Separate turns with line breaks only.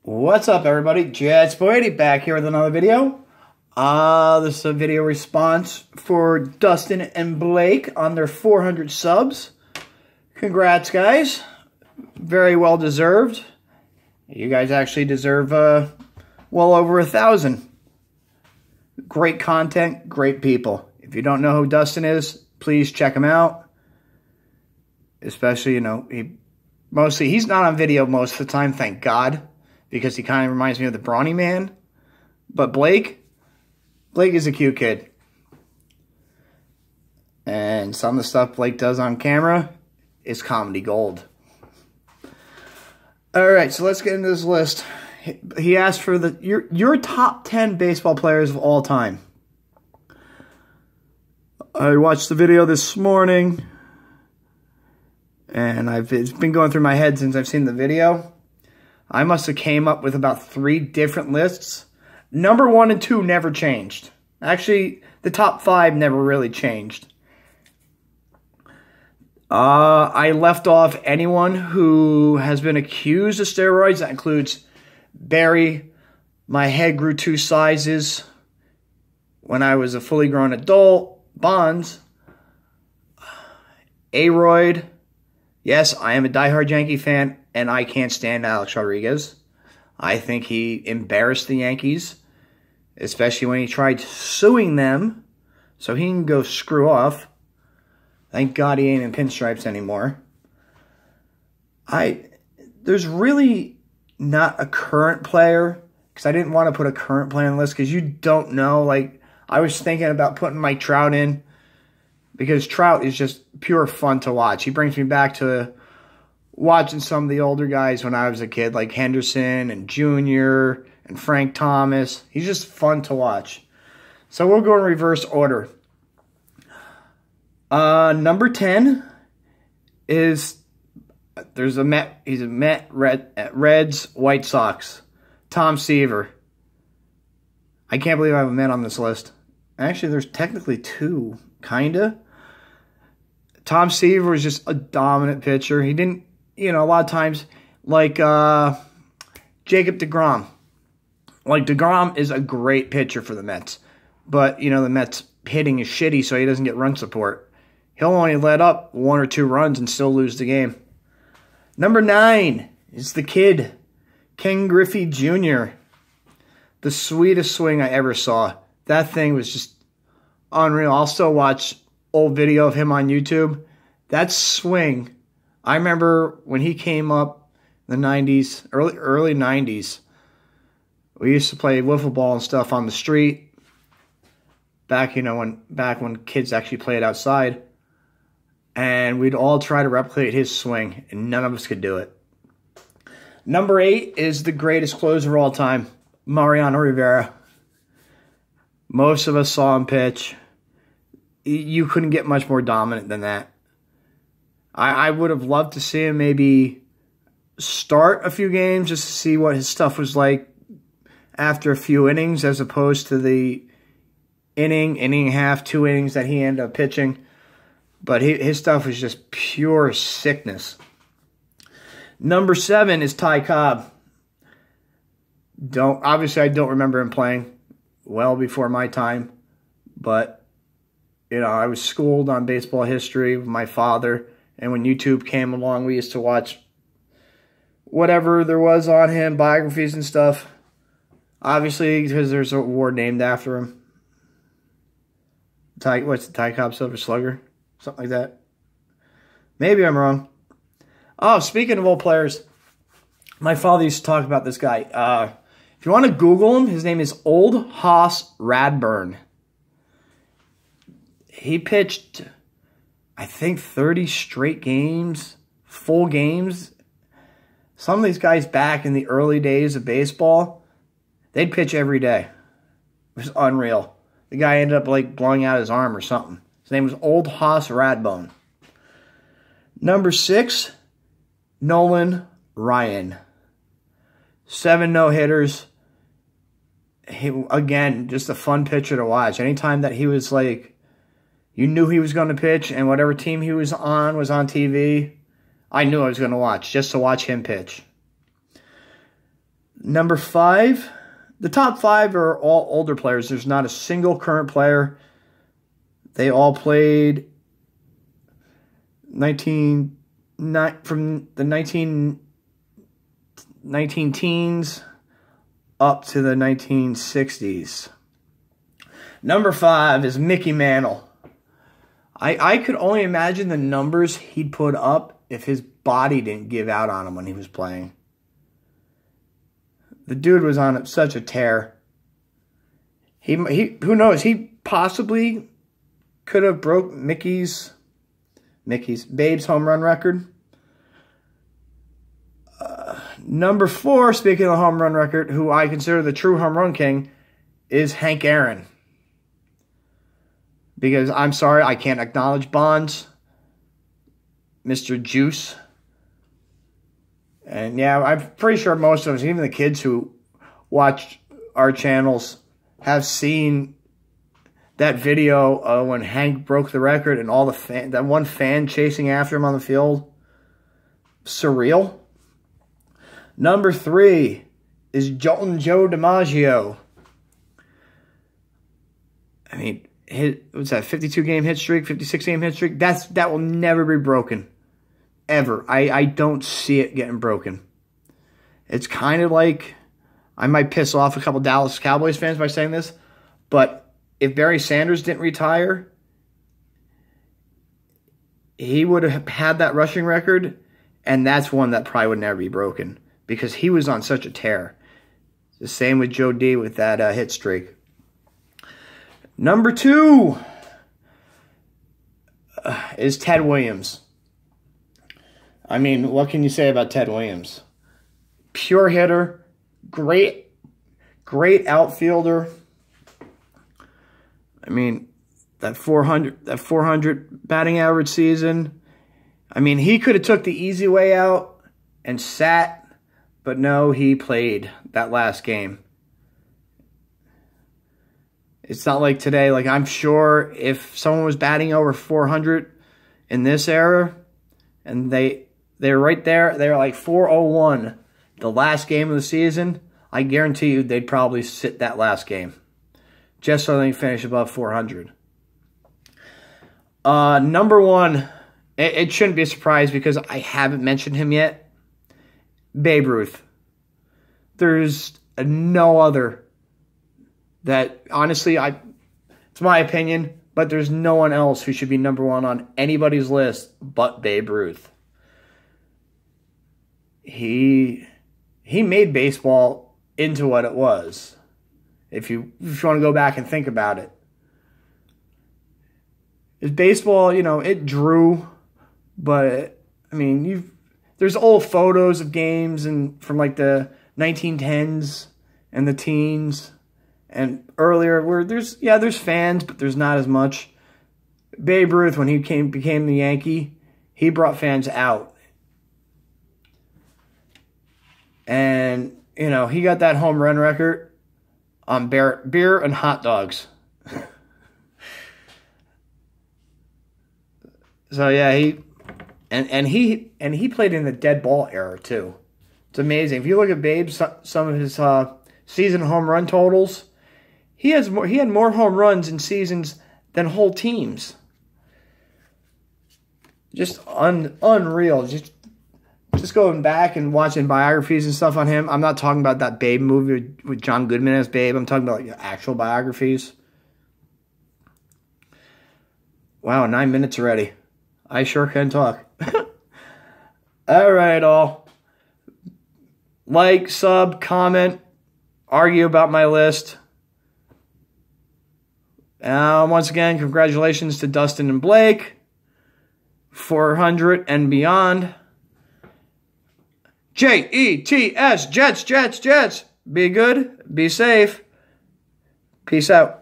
What's up, everybody? Jets Boyd back here with another video. This is a video response for Dustin and Blake on their 400 subs. Congrats, guys. Very well deserved. You guys actually deserve well over 1,000. Great content, great people. If you don't know who Dustin is, please check him out. Especially, he's not on video most of the time, thank God, because he kind of reminds me of the Brawny Man. But Blake is a cute kid. And some of the stuff Blake does on camera is comedy gold. Alright, so let's get into this list. He asked for your top 10 baseball players of all time. I watched the video this morning, and it's been going through my head since I've seen the video. I must have came up with about 3 different lists. Number 1 and 2 never changed. Actually, the top 5 never really changed. I left off anyone who has been accused of steroids. That includes Barry. My head grew 2 sizes when I was a fully grown adult. Bonds. Aroyd. Yes, I am a diehard Yankee fan, and I can't stand Alex Rodriguez. I think he embarrassed the Yankees, especially when he tried suing them so he can go screw off. Thank God he ain't in pinstripes anymore. There's really not a current player, because I didn't want to put a current player on the list, because you don't know. Like, I was thinking about putting Mike Trout in, because Trout is just pure fun to watch. He brings me back to watching some of the older guys when I was a kid, like Henderson and Junior and Frank Thomas. He's just fun to watch. So we'll go in reverse order. Number 10 is, he's a Met, Reds, White Sox. Tom Seaver. I can't believe I have a Met on this list. Actually, there's technically 2, kinda. Tom Seaver was just a dominant pitcher. He didn't, a lot of times, like Jacob deGrom. Like, deGrom is a great pitcher for the Mets. But, the Mets hitting is shitty, so he doesn't get run support. He'll only let up 1 or 2 runs and still lose the game. Number 9 is the kid, Ken Griffey Jr. The sweetest swing I ever saw. That thing was just unreal. I'll still watch old video of him on YouTube. That swing, I remember when he came up in the 90s, early 90s, we used to play wiffle ball and stuff on the street. Back, when kids actually played outside. And we'd all try to replicate his swing, and none of us could do it. Number 8 is the greatest closer of all time, Mariano Rivera. Most of us saw him pitch. You couldn't get much more dominant than that. I would have loved to see him maybe start a few games just to see what his stuff was like after a few innings, as opposed to the inning and a half, 2 innings that he ended up pitching. But his stuff was just pure sickness. Number 7 is Ty Cobb. Obviously, I don't remember him playing well before my time. But, I was schooled on baseball history with my father. And when YouTube came along, we used to watch whatever there was on him, biographies and stuff. Obviously, because there's an award named after him. What's the Ty Cobb Silver Slugger? Something like that. Maybe I'm wrong. Oh, speaking of old players, my father used to talk about this guy. If you want to Google him, his name is Old Hoss Radburn. He pitched, I think, 30 straight games, full games. Some of these guys back in the early days of baseball, they'd pitch every day. It was unreal. The guy ended up like blowing out his arm or something. His name was Old Hoss Radbone. Number 6, Nolan Ryan. 7 no-hitters. Again, just a fun pitcher to watch. Anytime that he was like, you knew he was going to pitch, and whatever team he was on TV, I knew I was going to watch, just to watch him pitch. Number 5. The top 5 are all older players. There's not a single current player. They all played from the 19 teens up to the 1960s. Number 5 is Mickey Mantle. I could only imagine the numbers he'd put up if his body didn't give out on him when he was playing. The dude was on such a tear. Who knows? He possibly could have broke Babe's home run record. Number 4, speaking of the home run record, who I consider the true home run king, is Hank Aaron. Because I'm sorry, I can't acknowledge Bonds, Mr. Juice. And yeah, I'm pretty sure most of us, even the kids who watch our channels, have seen that video of when Hank broke the record and all that one fan chasing after him on the field. Surreal. Number 3 is Joltin' Joe DiMaggio. I mean, what's that, 52-game hit streak, 56-game hit streak? That will never be broken. Ever. I don't see it getting broken. It's kind of like, I might piss off a couple Dallas Cowboys fans by saying this, but if Barry Sanders didn't retire, he would have had that rushing record, and that's one that probably would never be broken because he was on such a tear. The same with Joe D with that hit streak. Number 2 is Ted Williams. I mean, what can you say about Ted Williams? Pure hitter, great outfielder. I mean, that 400 batting average season. I mean, he could have took the easy way out and sat, but no, he played that last game. It's not like today. Like, I'm sure if someone was batting over 400 in this era, and they're right there, they're like 401 the last game of the season, I guarantee you they'd probably sit that last game just so they can finish above 400. Number 1, it shouldn't be a surprise because I haven't mentioned him yet, Babe Ruth. There's no other that, honestly, it's my opinion, but there's no one else who should be number 1 on anybody's list but Babe Ruth. He made baseball into what it was. If you want to go back and think about it. Is baseball, it drew, but I mean, there's old photos of games and from like the 1910s and the teens and earlier where there's fans, but there's not as much. Babe Ruth, when he became the Yankee, he brought fans out. And, he got that home run record on beer and hot dogs. So, yeah, he played in the dead ball era, too. It's amazing. If you look at Babe, some of his season home run totals, he had more home runs in seasons than whole teams. Just unreal. Just going back and watching biographies and stuff on him. I'm not talking about that Babe movie with John Goodman as Babe. I'm talking about actual biographies. Wow, 9 minutes already. I sure can talk. All right, all. Like, sub, comment, argue about my list. Once again, congratulations to Dustin and Blake. 400 and beyond. Jets, Jets. Be good. Be safe. Peace out.